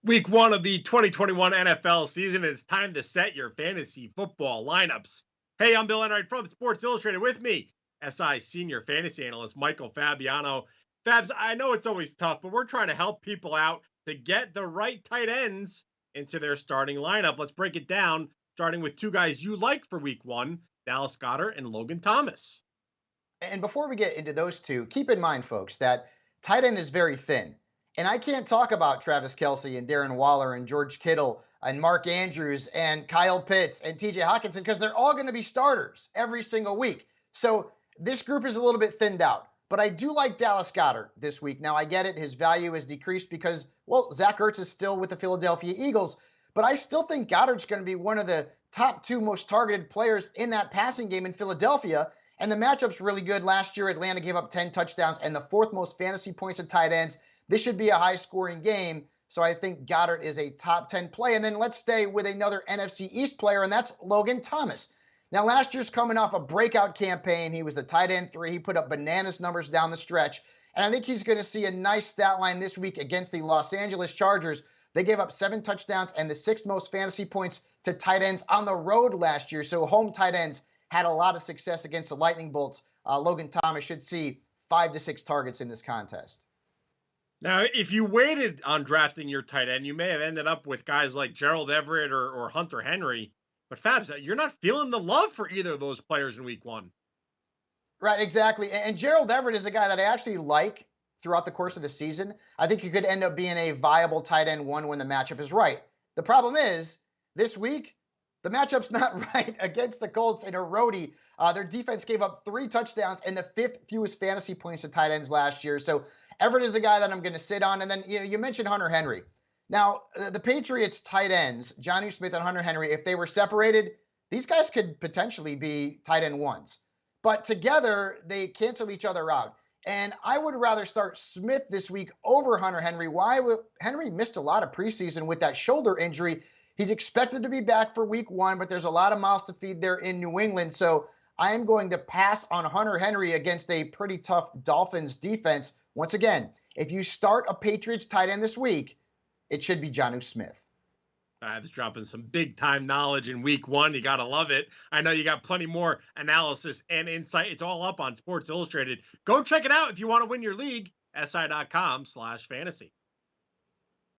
Week one of the 2021 NFL season. It's time to set your fantasy football lineups. Hey, I'm Bill Enright from Sports Illustrated. With me, SI senior fantasy analyst Michael Fabiano. Fabs, I know it's always tough, but we're trying to help people out to get the right tight ends into their starting lineup. Let's break it down, starting with two guys you like for week one, Dallas Goedert and Logan Thomas. And before we get into those two, keep in mind, folks, that tight end is very thin. And I can't talk about Travis Kelce and Darren Waller and George Kittle and Mark Andrews and Kyle Pitts and TJ Hawkinson because they're all going to be starters every single week. So this group is a little bit thinned out. But I do like Dallas Goedert this week. Now, I get it. His value has decreased because, well, Zach Ertz is still with the Philadelphia Eagles. But I still think Goddard's going to be one of the top two most targeted players in that passing game in Philadelphia. And the matchup's really good. Last year, Atlanta gave up 10 touchdowns and the fourth most fantasy points at tight ends. This should be a high-scoring game. So I think Goedert is a top 10 play. And then let's stay with another NFC East player, and that's Logan Thomas. Now, last year's coming off a breakout campaign. He was the tight end 3. He put up bananas numbers down the stretch. And I think he's going to see a nice stat line this week against the Los Angeles Chargers. They gave up 7 touchdowns and the 6th most fantasy points to tight ends on the road last year. So home tight ends had a lot of success against the Lightning Bolts. Logan Thomas should see 5 to 6 targets in this contest. Now, if you waited on drafting your tight end, you may have ended up with guys like GERALD, EVERETT, or Hunter Henry. But Fabs, you're not feeling the love for either of those players in week one. Right, exactly. And GERALD EVERETT is a guy that I actually like throughout the course of the season. I think he could end up being a viable tight end one when the matchup is right. The problem is, this week, the matchup's not right against the Colts in a roadie. Their defense gave up 3 touchdowns and the 5th fewest fantasy points to tight ends last year. So Everett is a guy that I'm going to sit on. And then you mentioned Hunter Henry. Now, the Patriots tight ends, Jonnu Smith and Hunter Henry, if they were separated, these guys could potentially be tight end ones. But together, they cancel each other out. And I would rather start Smith this week over Hunter Henry. Why? Henry missed a lot of preseason with that shoulder injury. He's expected to be back for week one, but there's a lot of mouths to feed there in New England. So I am going to pass on Hunter Henry against a pretty tough Dolphins defense. Once again, if you start a Patriots tight end this week, it should be Jonnu Smith. Fab's dropping some big time knowledge in week one. You got to love it. I know you got plenty more analysis and insight. It's all up on Sports Illustrated. Go check it out if you want to win your league, si.com/fantasy.